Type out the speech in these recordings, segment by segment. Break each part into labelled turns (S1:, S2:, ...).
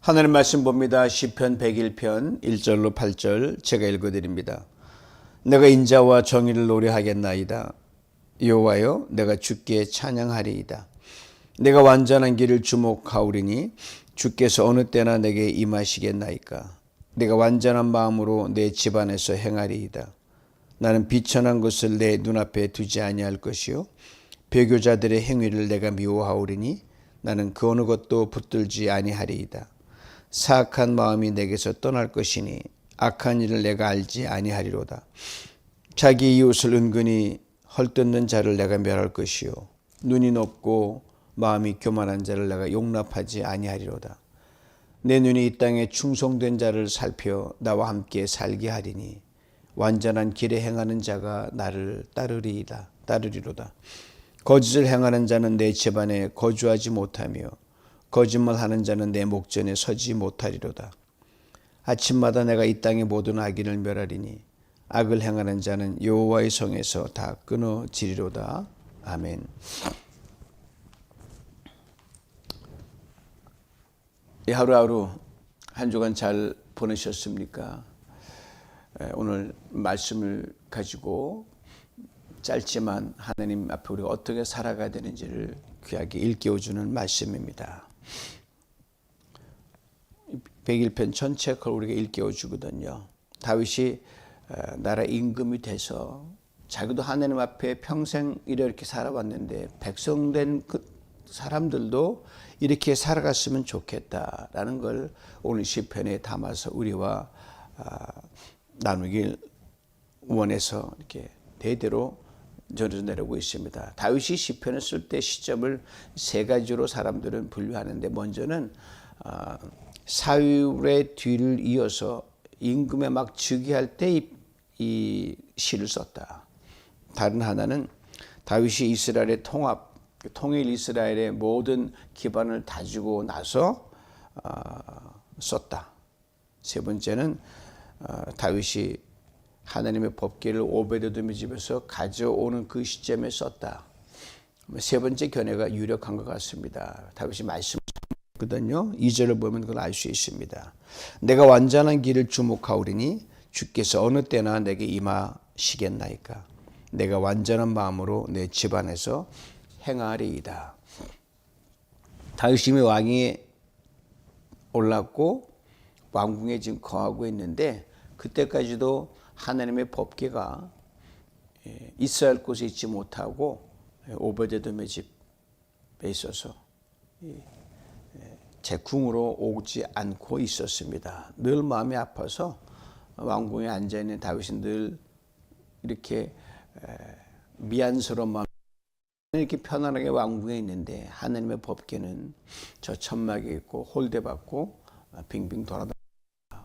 S1: 하나님 말씀 봅니다. 시편 101편 1절로 8절 제가 읽어드립니다. 내가 인자와 정의를 노래하겠나이다. 여호와여, 내가 주께 찬양하리이다. 내가 완전한 길을 주목하오리니 주께서 어느 때나 내게 임하시겠나이까. 내가 완전한 마음으로 내 집안에서 행하리이다. 나는 비천한 것을 내 눈앞에 두지 아니할 것이요 배교자들의 행위를 내가 미워하오리니 나는 그 어느 것도 붙들지 아니하리이다. 사악한 마음이 내게서 떠날 것이니 악한 일을 내가 알지 아니하리로다. 자기 이웃을 은근히 헐뜯는 자를 내가 멸할 것이요 눈이 높고 마음이 교만한 자를 내가 용납하지 아니하리로다. 내 눈이 이 땅에 충성된 자를 살펴 나와 함께 살게 하리니 완전한 길에 행하는 자가 나를 따르리로다. 거짓을 행하는 자는 내 집안에 거주하지 못하며 거짓말하는 자는 내 목전에 서지 못하리로다. 아침마다 내가 이 땅의 모든 악인을 멸하리니 악을 행하는 자는 여호와의 성에서 다 끊어지리로다. 아멘. 하루하루 한 주간 잘 보내셨습니까? 오늘 말씀을 가지고 짧지만 하나님 앞에 우리가 어떻게 살아가야 되는지를 귀하게 일깨워주는 말씀입니다. 101편 전체 걸 우리가 일깨워주거든요. 다윗이 나라 임금이 돼서 자기도 하나님 앞에 평생 이렇게 살아왔는데 백성된 그 사람들도 이렇게 살아갔으면 좋겠다라는 걸 오늘 시편에 담아서 우리와 나누길 원해서 이렇게 대대로 전해내려고 있습니다. 다윗이 시편을 쓸 때 시점을 세 가지로 사람들은 분류하는데, 먼저는 사울의 뒤를 이어서 임금에 막 즉위할 때 이 시를 썼다. 다른 하나는 다윗이 이스라엘의 통일 이스라엘의 모든 기반을 다지고 나서 썼다. 세 번째는 다윗이 하나님의 법궤를 오베드돔의 집에서 가져오는 그 시점에 썼다. 세 번째 견해가 유력한 것 같습니다. 다윗이 말씀하거든요. 2절을 보면 그걸 알 수 있습니다. 내가 완전한 길을 주목하오리니 주께서 어느 때나 내게 임하시겠나이까. 내가 완전한 마음으로 내 집안에서 행하리이다. 다윗이 왕위에 올랐고 왕궁에 지금 거하고 있는데, 그때까지도 하나님의 법궤가 있어야 할 곳에 있지 못하고 오베데돔의 집에 있어서 제 궁으로 오지 않고 있었습니다. 늘 마음이 아파서 왕궁에 앉아있는 다윗이 늘 이렇게 미안스러운 마음, 이렇게 편안하게 왕궁에 있는데 하나님의 법궤는 저 천막에 있고 홀대받고 빙빙 돌아다니다.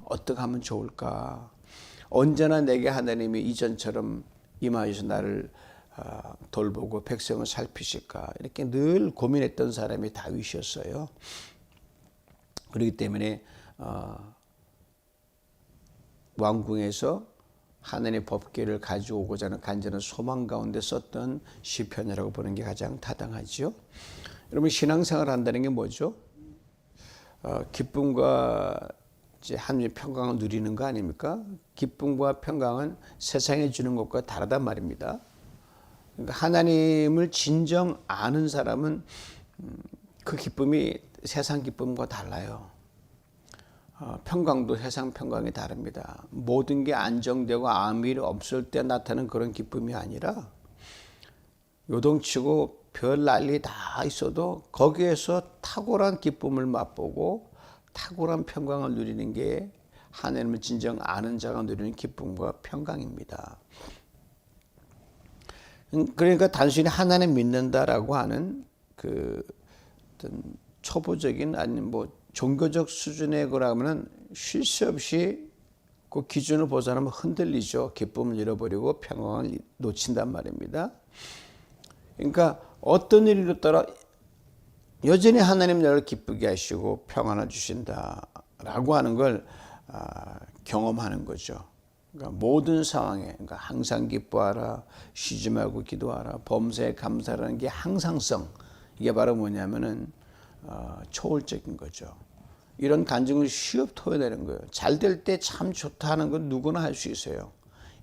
S1: 어떻게 하면 좋을까? 언제나 내게 하나님이 이전처럼 임하셔서 나를 돌보고 백성을 살피실까? 이렇게 늘 고민했던 사람이 다윗이었어요. 그렇기 때문에 왕궁에서 하나님의 법궤를 가져오고자 하는 간절한 소망 가운데 썼던 시편이라고 보는 게 가장 타당하죠. 여러분, 신앙생활을 한다는 게 뭐죠? 기쁨과 하나님의 평강을 누리는 거 아닙니까? 기쁨과 평강은 세상에 주는 것과 다르단 말입니다. 그러니까 하나님을 진정 아는 사람은 그 기쁨이 세상 기쁨과 달라요. 평강도 세상 평강이 다릅니다. 모든 게 안정되고 아무 일 없을 때 나타나는 그런 기쁨이 아니라, 요동치고 별 난리 다 있어도 거기에서 탁월한 기쁨을 맛보고 탁월한 평강을 누리는 게 하나님을 진정 아는 자가 누리는 기쁨과 평강입니다. 그러니까 단순히 하나님 믿는다라고 하는 그 어떤 초보적인 아니면 종교적 수준의 거라면 쉴 새 없이 그 기준을 벗어나면 흔들리죠. 기쁨을 잃어버리고 평강을 놓친단 말입니다. 그러니까 어떤 일이로 따라 여전히 하나님 나를 기쁘게 하시고 평안을 주신다라고 하는 걸 경험하는 거죠. 그러니까 모든 상황에, 그러니까 항상 기뻐하라, 쉬지 말고 기도하라, 범사에 감사라는 게 항상성, 이게 바로 뭐냐면은 초월적인 거죠. 이런 간증을 쉬업 토해내는 거예요. 잘 될 때 참 좋다 하는 건 누구나 할 수 있어요.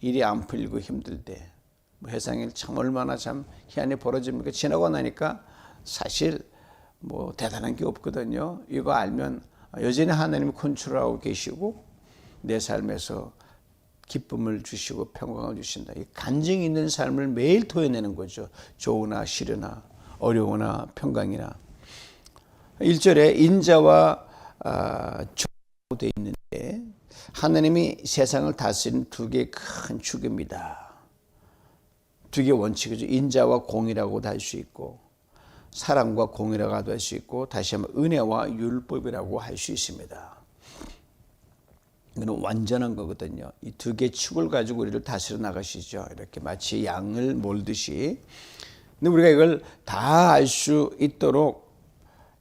S1: 일이 안 풀리고 힘들 때. 세상에 참 얼마나 참 희한이 벌어집니까? 지나고 나니까 사실 뭐 대단한 게 없거든요. 이거 알면 여전히 하나님이 컨트롤하고 계시고 내 삶에서 기쁨을 주시고 평강을 주신다. 이 간증이 있는 삶을 매일 토해내는 거죠. 좋으나 싫으나 어려우나 평강이나. 1절에 인자와 정으로 되어 있는데 하나님이 세상을 다스리는 두 개의 큰 축입니다. 두 개의 원칙이죠. 인자와 공의라고도 할 수 있고 사랑과 공의라고도 할 수 있고 다시 한번 은혜와 율법이라고 할 수 있습니다. 이거는 완전한 거거든요. 이 두 개의 축을 가지고 우리를 다스려 나가시죠. 이렇게 마치 양을 몰듯이. 근데 우리가 이걸 다 알 수 있도록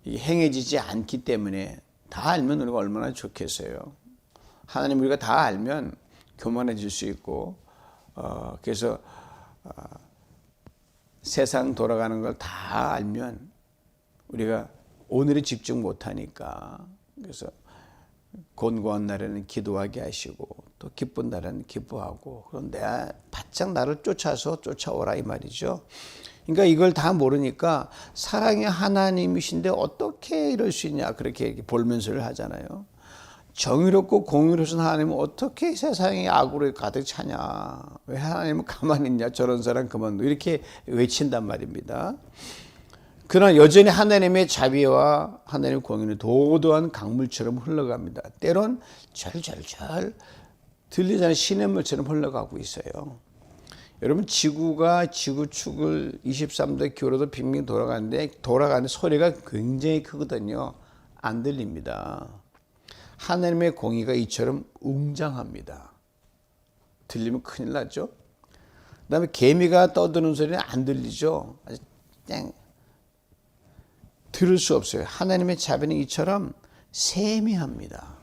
S1: 행해지지 않기 때문에 다 알면 우리가 얼마나 좋겠어요. 하나님 우리가 다 알면 교만해질 수 있고 그래서 세상 돌아가는 걸 다 알면 우리가 오늘에 집중 못하니까 그래서 곤고한 날에는 기도하게 하시고 또 기쁜 날에는 기뻐하고 그런데 바짝 나를 쫓아오라 이 말이죠. 그러니까 이걸 다 모르니까 사랑의 하나님이신데 어떻게 이럴 수 있냐 그렇게 볼면서를 하잖아요. 정의롭고 공의로우신 하나님은 어떻게 세상에 악으로 가득 차냐. 왜 하나님은 가만히 있냐. 저런 사람 그만둬. 이렇게 외친단 말입니다. 그러나 여전히 하나님의 자비와 하나님의 공의는 도도한 강물처럼 흘러갑니다. 때론 절절절 들리지 않는 시냇물처럼 흘러가고 있어요. 여러분 지구가 지구축을 23도 기울어도 빙빙 돌아가는 소리가 굉장히 크거든요. 안 들립니다. 하나님의 공의가 이처럼 웅장합니다. 들리면 큰일 나죠. 그 다음에 개미가 떠드는 소리는 안 들리죠. 그냥 들을 수 없어요. 하나님의 자비는 이처럼 세미합니다.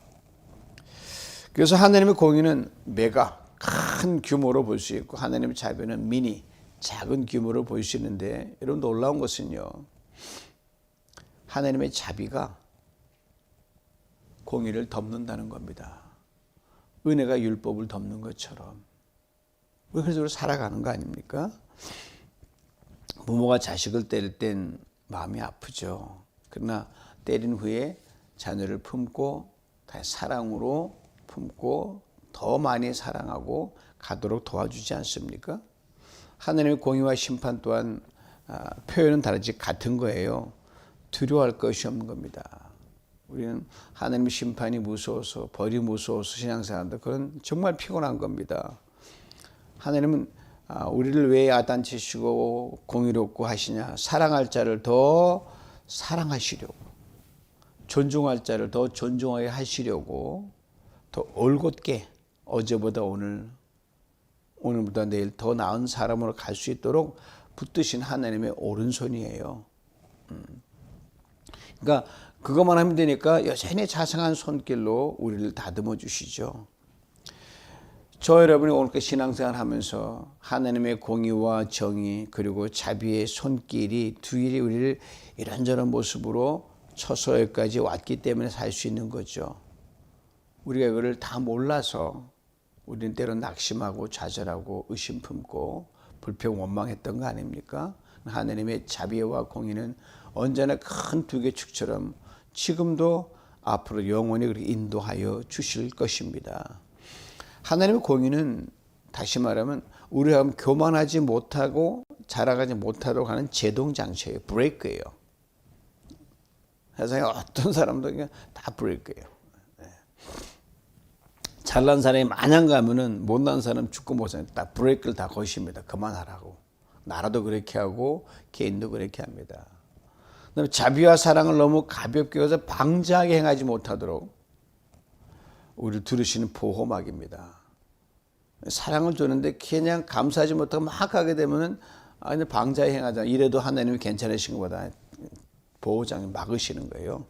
S1: 그래서 하나님의 공의는 메가 큰 규모로 볼 수 있고 하나님의 자비는 미니 작은 규모로 볼 수 있는데 여러분 놀라운 것은요. 하나님의 자비가 공의를 덮는다는 겁니다. 은혜가 율법을 덮는 것처럼. 우리 그래서 살아가는 거 아닙니까? 부모가 자식을 때릴 땐 마음이 아프죠. 그러나 때린 후에 자녀를 품고 다시 사랑으로 품고 더 많이 사랑하고 가도록 도와주지 않습니까? 하나님의 공의와 심판 또한 표현은 다르지 같은 거예요. 두려워할 것이 없는 겁니다. 우리는 하나님의 심판이 무서워서 벌이 무서워서 신앙생활한다. 그건 정말 피곤한 겁니다. 하나님은 우리를 왜 야단치시고 공의롭고 하시냐. 사랑할 자를 더 사랑하시려고 존중할 자를 더 존중하게 하시려고 더 올곧게 어제보다 오늘보다 내일 더 나은 사람으로 갈 수 있도록 붙드신 하나님의 오른손이에요. 그러니까 그것만 하면 되니까 여전히 자상한 손길로 우리를 다듬어 주시죠. 저 여러분이 오늘까지 신앙생활 하면서 하나님의 공의와 정의 그리고 자비의 손길이 두 일이 우리를 이런저런 모습으로 쳐서 여기까지 왔기 때문에 살 수 있는 거죠. 우리가 이거를 다 몰라서 우리는 때로 낙심하고 좌절하고 의심 품고 불평 원망했던 거 아닙니까? 하나님의 자비와 공의는 언제나 큰 두 개 축처럼 지금도 앞으로 영원히 그렇게 인도하여 주실 것입니다. 하나님의 공의는 다시 말하면 우리가 교만하지 못하고 자라가지 못하도록 하는 제동장치예요. 브레이크예요. 세상에 어떤 사람도 그냥 다 브레이크예요. 잘난 사람이 마냥 가면은 못난 사람 죽고 못 사는 딱 브레이크를 다 거십니다. 그만하라고. 나라도 그렇게 하고 개인도 그렇게 합니다. 그다음에 자비와 사랑을 너무 가볍게 해서 방자하게 행하지 못하도록 우리를 들으시는 보호막입니다. 사랑을 주는데 그냥 감사하지 못하고 막 하게 되면은 방자하게 행하자. 이래도 하나님이 괜찮으신 것보다 보호장이 막으시는 거예요.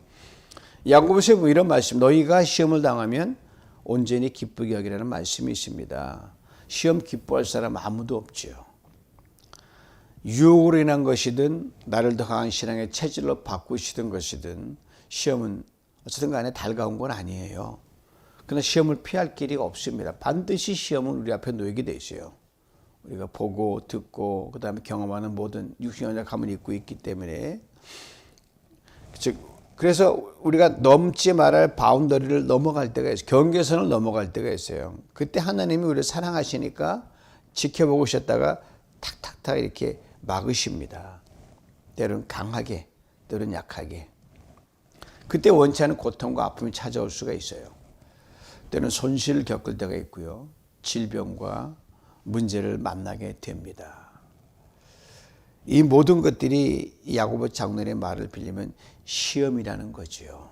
S1: 야고보서에 보면 이런 말씀, 너희가 시험을 당하면 온전히 기쁘게 여기라는 말씀이 있습니다. 시험 기뻐할 사람 아무도 없죠. 유혹으로 인한 것이든 나를 더 강한 신앙의 체질로 바꾸시던 것이든 시험은 어쨌든 간에 달가운 건 아니에요. 그러나 시험을 피할 길이 없습니다. 반드시 시험은 우리 앞에 놓이게 돼 있어요. 우리가 보고 듣고 그다음에 경험하는 모든 육신의 감을 입고 있기 때문에 그래서 우리가 넘지 말할 바운더리를 넘어갈 때가 있어요. 경계선을 넘어갈 때가 있어요. 그때 하나님이 우리를 사랑하시니까 지켜보고 계셨다가 탁탁탁 이렇게 막으십니다. 때로는 강하게, 때로는 약하게. 그때 원치 않은 고통과 아픔이 찾아올 수가 있어요. 때로는 손실을 겪을 때가 있고요. 질병과 문제를 만나게 됩니다. 이 모든 것들이 야고보 장로의 말을 빌리면 시험이라는 거죠.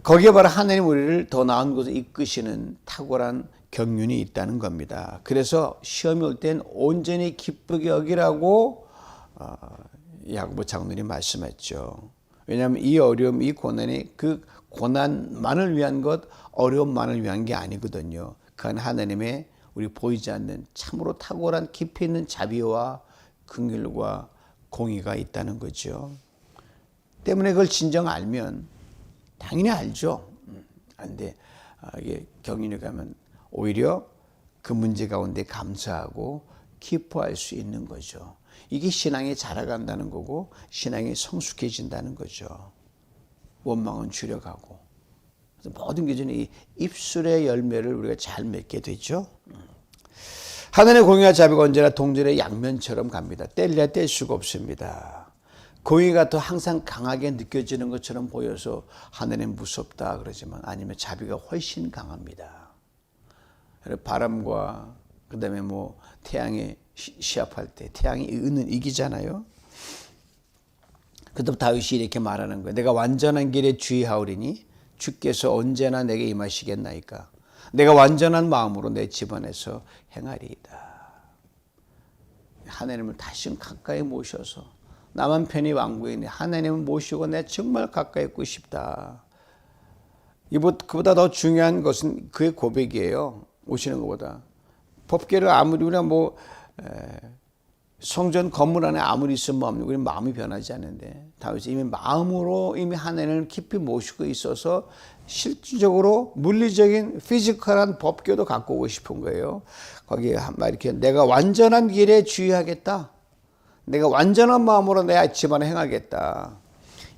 S1: 거기에 바로 하나님 우리를 더 나은 곳에 이끄시는 탁월한 경륜이 있다는 겁니다. 그래서 시험이 올 땐 온전히 기쁘게 여기라고 야고보 장로이 말씀했죠. 왜냐하면 이 어려움, 이 고난이 그 고난만을 위한 것, 어려움만을 위한 게 아니거든요. 그건 하나님의 우리 보이지 않는 참으로 탁월한 깊이 있는 자비와 긍휼과 공의가 있다는 거죠. 때문에 그걸 진정 알면 당연히 알죠. 안돼. 이게 경륜에 가면 오히려 그 문제 가운데 감사하고 기뻐할 수 있는 거죠. 이게 신앙이 자라간다는 거고 신앙이 성숙해진다는 거죠. 원망은 줄여가고 모든 기준이 이 입술의 열매를 우리가 잘 맺게 되죠. 하나님의 공의와 자비가 언제나 동전의 양면처럼 갑니다. 뗄래야 뗄 수가 없습니다. 공의가 더 항상 강하게 느껴지는 것처럼 보여서 하나님 무섭다 그러지만 아니면 자비가 훨씬 강합니다. 바람과 그다음에 뭐 태양이 시합할 때 태양이 은은 이기잖아요. 그때 다윗이 이렇게 말하는 거예요. 내가 완전한 길에 주의하오리니 주께서 언제나 내게 임하시겠나이까. 내가 완전한 마음으로 내 집안에서 행하리이다. 하나님을 다시 가까이 모셔서 나만 편히 왕국이니 하나님을 모시고 내가 정말 가까이 있고 싶다. 그보다 더 중요한 것은 그의 고백이에요. 오시는 것보다. 법궤를 아무리 우리가 성전 건물 안에 아무리 있으면 뭐합니까? 우리 마음이 변하지 않는데 다윗이 이미 마음으로 이미 하나님을 깊이 모시고 있어서 실질적으로 물리적인 피지컬한 법궤도 갖고 오고 싶은 거예요. 거기에 한 말 이렇게 내가 완전한 길에 주의하겠다. 내가 완전한 마음으로 내 집안에 행하겠다.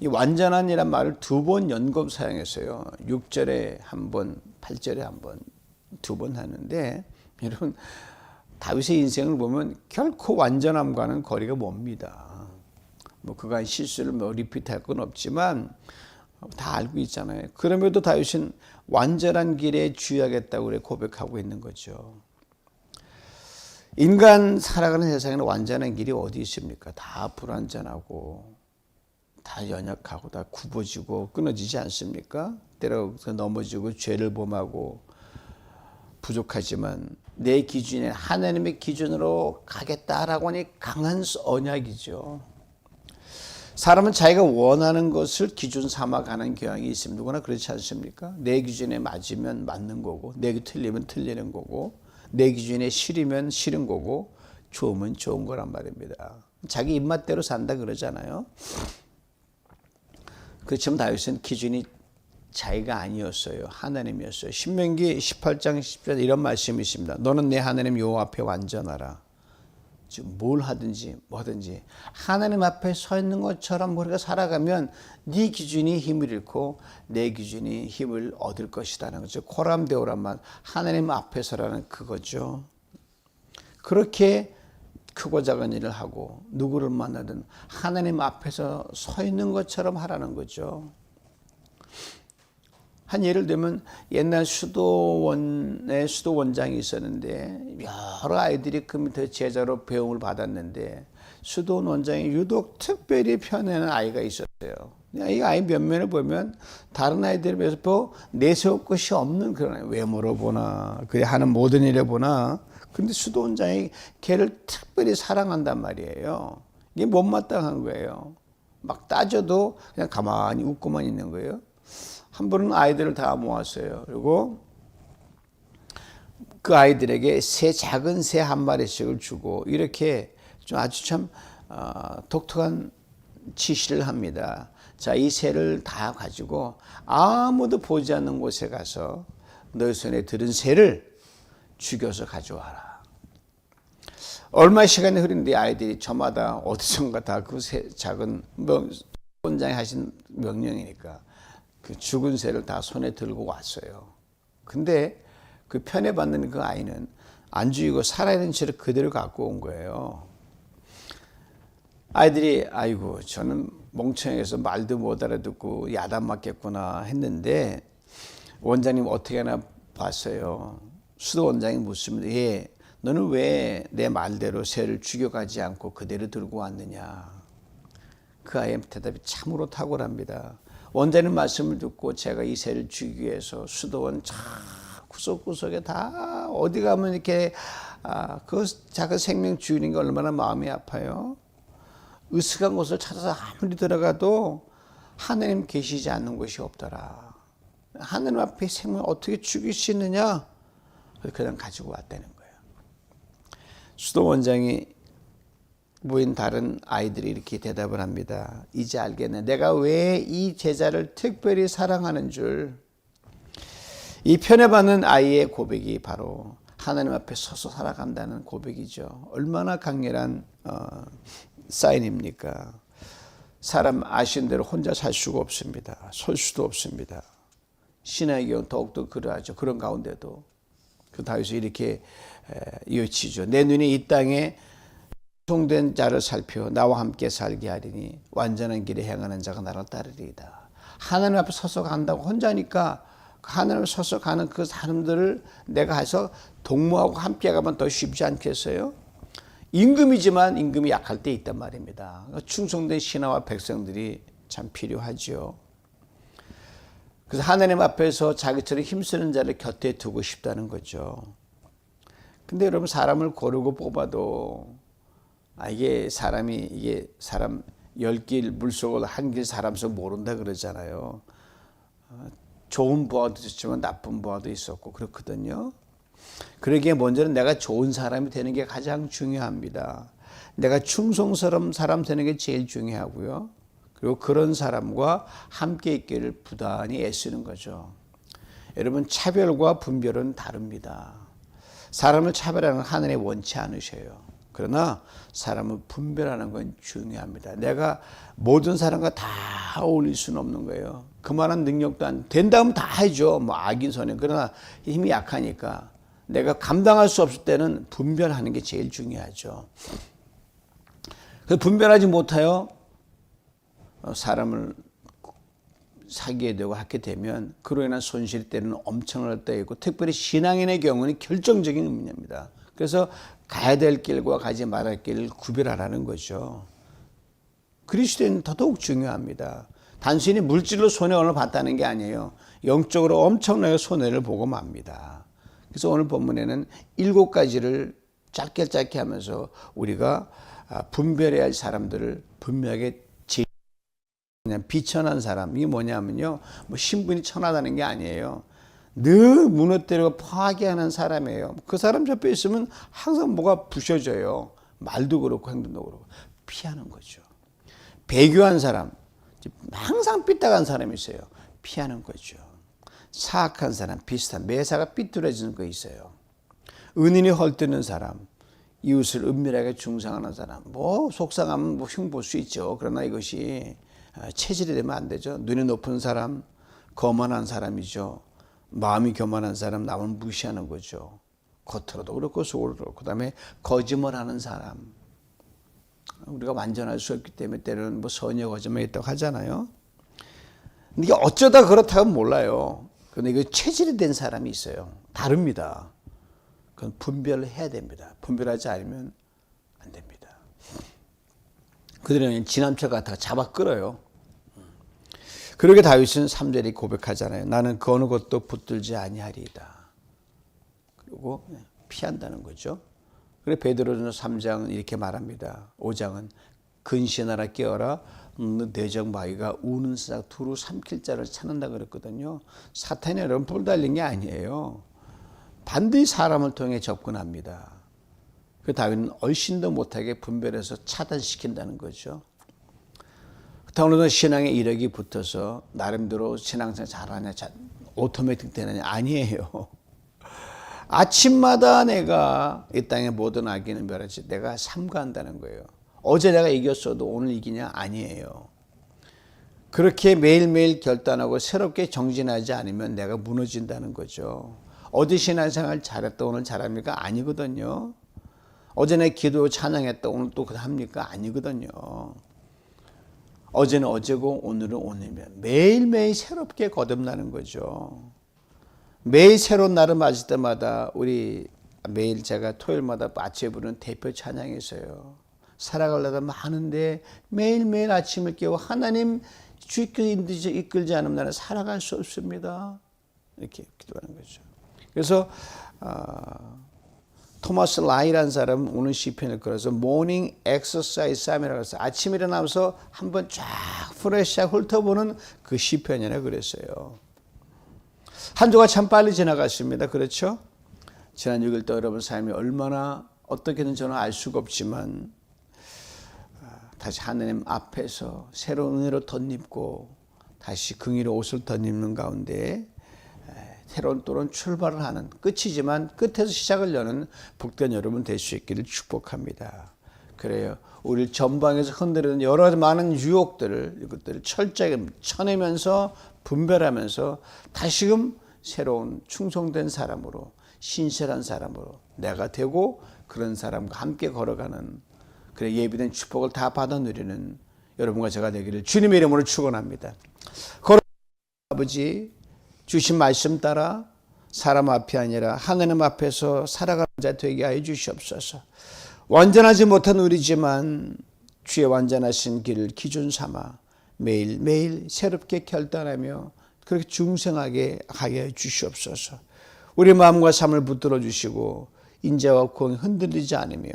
S1: 이 완전한이란 말을 2번 연금 사용했어요. 6절에 한 번, 8절에 한 번, 2번 하는데 여러분 다윗의 인생을 보면 결코 완전함과는 거리가 멉니다. 그간 실수를 리피트할 건 없지만 다 알고 있잖아요. 그럼에도 다윗은 완전한 길에 주의하겠다고 그래 고백하고 있는 거죠. 인간 살아가는 세상에는 완전한 길이 어디 있습니까? 다 불완전하고 다 연약하고 다 굽어지고 끊어지지 않습니까? 때로 넘어지고 죄를 범하고 부족하지만 내 기준에 하나님의 기준으로 가겠다라고 하니 강한 언약이죠. 사람은 자기가 원하는 것을 기준 삼아 가는 경향이 있습니다. 누구나 그렇지 않습니까? 내 기준에 맞으면 맞는 거고 내 틀리면 틀리는 거고 내 기준에 싫으면 싫은 거고 좋으면 좋은 거란 말입니다. 자기 입맛대로 산다 그러잖아요. 그렇지만 다윗은 기준이 자기가 아니었어요. 하나님이었어요. 신명기 18장 10절 이런 말씀이 있습니다. 너는 내 하나님 여호와 앞에 완전하라. 지금 뭘 하든지 뭐든지 하나님 앞에 서 있는 것처럼 우리가 살아가면 네 기준이 힘을 잃고 내 기준이 힘을 얻을 것이라는 거죠. 코람데오란 말 하나님 앞에서라는 그거죠. 그렇게 크고 작은 일을 하고 누구를 만나든 하나님 앞에서 서 있는 것처럼 하라는 거죠. 한 예를 들면 옛날 수도원에 수도원장이 있었는데 여러 아이들이 그 밑에 제자로 배움을 받았는데 수도원 원장이 유독 특별히 편애하는 아이가 있었어요. 이 아이 면면을 보면 다른 아이들에 비해서 더 내세울 것이 없는 그런 아이. 외모로 보나 그래 하는 모든 일에 보나 근데 수도원장이 걔를 특별히 사랑한단 말이에요. 이게 못마땅한 거예요. 막 따져도 그냥 가만히 웃고만 있는 거예요. 한 번은 아이들을 다 모았어요. 그리고 그 아이들에게 작은 새 한 마리씩을 주고 이렇게 좀 아주 참 독특한 지시를 합니다. 자, 이 새를 다 가지고 아무도 보지 않는 곳에 가서 너희 손에 들은 새를 죽여서 가져와라. 얼마 시간이 흐른데 아이들이 저마다 어디선가 다 그 작은 원장이 하신 명령이니까 그 죽은 새를 다 손에 들고 왔어요. 근데 그 편애받는 그 아이는 안 죽이고 살아있는 채를 그대로 갖고 온 거예요. 아이들이 아이고 저는 멍청해서 말도 못 알아듣고 야단 맞겠구나 했는데 원장님 어떻게 하나 봤어요. 수도 원장이 묻습니다. 예, 너는 왜 내 말대로 새를 죽여가지 않고 그대로 들고 왔느냐. 그 아이의 대답이 참으로 탁월합니다. 원장님 말씀을 듣고 제가 이 새를 죽이기 위해서 수도원 참 구석구석에 다 어디 가면 이렇게 그 작은 생명 죽이는 게 얼마나 마음이 아파요. 으슥한 곳을 찾아서 아무리 들어가도 하나님 계시지 않는 곳이 없더라. 하나님 앞에 생명을 어떻게 죽일 수 있느냐? 그냥 가지고 왔다는 거예요. 수도 원장이 모인 다른 아이들이 이렇게 대답을 합니다. 이제 알겠네. 내가 왜 이 제자를 특별히 사랑하는 줄. 이 편애받는 아이의 고백이 바로 하나님 앞에 서서 살아간다는 고백이죠. 얼마나 강렬한 사인입니까? 사람 아시는 대로 혼자 살 수가 없습니다. 설 수도 없습니다. 신앙의 경우 더욱더 그러하죠. 그런 가운데도 그 다윗이 이렇게 외치죠. 내 눈이 이 땅에 충성된 자를 살펴 나와 함께 살게 하리니 완전한 길에 행하는 자가 나를 따르리이다. 하나님 앞에 서서 간다고 혼자니까 하나님 앞에 서서 가는 그 사람들을 내가 해서 동무하고 함께 가면 더 쉽지 않겠어요? 임금이지만 임금이 약할 때 있단 말입니다. 충성된 신하와 백성들이 참 필요하죠. 그래서 하나님 앞에서 자기처럼 힘쓰는 자를 곁에 두고 싶다는 거죠. 근데 여러분 사람을 고르고 뽑아도 이게 사람 10길 물속을 한 길 사람 속 모른다 그러잖아요. 좋은 부하도 있지만 나쁜 부하도 있었고 그렇거든요. 그러기에 먼저는 내가 좋은 사람이 되는 게 가장 중요합니다. 내가 충성스러운 사람 되는 게 제일 중요하고요. 그리고 그런 사람과 함께 있기를 부단히 애쓰는 거죠. 여러분 차별과 분별은 다릅니다. 사람을 차별하는 건 하나님 원치 않으셔요. 그러나 사람을 분별하는 건 중요합니다. 내가 모든 사람과 다 어울릴 수는 없는 거예요. 그만한 능력도 안 된다면 다 해줘. 뭐 악인 선행. 그러나 힘이 약하니까 내가 감당할 수 없을 때는 분별하는 게 제일 중요하죠. 그 분별하지 못하여 사람을 사귀게 되고 하게 되면 그로 인한 손실이 때는 엄청날 때 있고 특별히 신앙인의 경우는 결정적인 의미입니다. 그래서 가야 될 길과 가지 말아야 할 길을 구별하라는 거죠. 그리스도인은 더더욱 중요합니다. 단순히 물질로 손해를 봤다는 게 아니에요. 영적으로 엄청나게 손해를 보고 맙니다. 그래서 오늘 본문에는 7가지를 짧게 하면서 우리가 분별해야 할 사람들을 분명하게 그냥 비천한 사람, 이게 뭐냐면요, 뭐 신분이 천하다는 게 아니에요. 늘 무너뜨리고 파괴하는 사람이에요. 그 사람 옆에 있으면 항상 뭐가 부셔져요. 말도 그렇고 행동도 그렇고 피하는 거죠. 배교한 사람, 항상 삐딱한 사람이 있어요. 피하는 거죠. 사악한 사람, 비슷한 매사가 삐뚤어지는 거 있어요. 은인이 헐뜯는 사람, 이웃을 은밀하게 중상하는 사람, 뭐 속상하면 뭐 흉볼 수 있죠. 그러나 이것이 체질이 되면 안 되죠. 눈이 높은 사람, 거만한 사람이죠. 마음이 교만한 사람, 남을 무시하는 거죠. 겉으로도 그렇고 속으로도 그렇고. 그다음에 거짓말하는 사람. 우리가 완전할 수 없기 때문에 때로는 뭐 선의의 거짓말이 있다고 하잖아요. 근데 이게 어쩌다 그렇다고 몰라요. 그런데 이거 체질이 된 사람이 있어요. 다릅니다. 그건 분별을 해야 됩니다. 분별하지 않으면 안 됩니다. 그들은 지남철 같다가 잡아 끌어요. 그러게 다윗은 3절에 고백하잖아요. 나는 그 어느 것도 붙들지 아니하리이다. 그리고 피한다는 거죠. 그래서 베드로전서 3장은 이렇게 말합니다. 5장은 근신하라 깨어라 내적 마귀가 우는 싹 두루 삼킬 자를 찾는다 그랬거든요. 사탄이 여러분 뿔 달린 게 아니에요. 반드시 사람을 통해 접근합니다. 그 다윗은 얼씬도 못하게 분별해서 차단시킨다는 거죠. 그렇다고 신앙의 이력이 붙어서 나름대로 신앙생활 잘하냐, 오토매틱 되느냐? 아니에요. 아침마다 내가 이 땅의 모든 악인은 멸하지 내가 삼가한다는 거예요. 어제 내가 이겼어도 오늘 이기냐? 아니에요. 그렇게 매일매일 결단하고 새롭게 정진하지 않으면 내가 무너진다는 거죠. 어제 신앙생활 잘했다 오늘 잘합니까? 아니거든요. 어제 내 기도 찬양했다 오늘 또 합니까? 아니거든요. 어제는 어제고 오늘은 오늘이면 매일매일 새롭게 거듭나는 거죠. 매일 새로운 날을 맞을 때마다 우리 매일 제가 토요일마다 아침에 부르는 대표 찬양이 있어요. 살아가려다 많은데 매일매일 아침을 깨워 하나님 주 이끌지 않으면 나는 살아갈 수 없습니다. 이렇게 기도하는 거죠. 그래서 토마스 라이라는 사람은 오늘 시편을 걸어서 모닝 엑서사이즈 삶이라고 해서 아침에 일어나면서 한번 쫙 프레시하게 훑어보는 그 시편이라고 그랬어요. 한 주가 참 빨리 지나갔습니다. 그렇죠? 지난 6일 때 여러분 삶이 얼마나 어떻게든 저는 알 수가 없지만 다시 하나님 앞에서 새로운 은혜로 덧입고 다시 긍휼의 옷을 덧입는 가운데 새로운 또는 출발을 하는 끝이지만 끝에서 시작을 여는 복된 여러분 될 수 있기를 축복합니다. 그래요. 우리 전방에서 흔들리는 여러 많은 유혹들을 이것들을 철저하게 쳐내면서 분별하면서 다시금 새로운 충성된 사람으로 신실한 사람으로 내가 되고 그런 사람과 함께 걸어가는 그래 예비된 축복을 다 받아 누리는 여러분과 제가 되기를 주님의 이름으로 축원합니다. 아버지 주신 말씀 따라 사람 앞이 아니라 하나님 앞에서 살아가는 자 되게 하여 주시옵소서. 완전하지 못한 우리지만 주의 완전하신 길을 기준 삼아 매일매일 새롭게 결단하며 그렇게 중생하게 하여 주시옵소서. 우리 마음과 삶을 붙들어 주시고 인자와 공이 흔들리지 않으며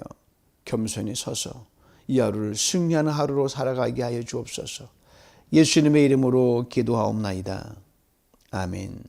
S1: 겸손히 서서 이 하루를 승리하는 하루로 살아가게 하여 주옵소서. 예수님의 이름으로 기도하옵나이다. 아멘.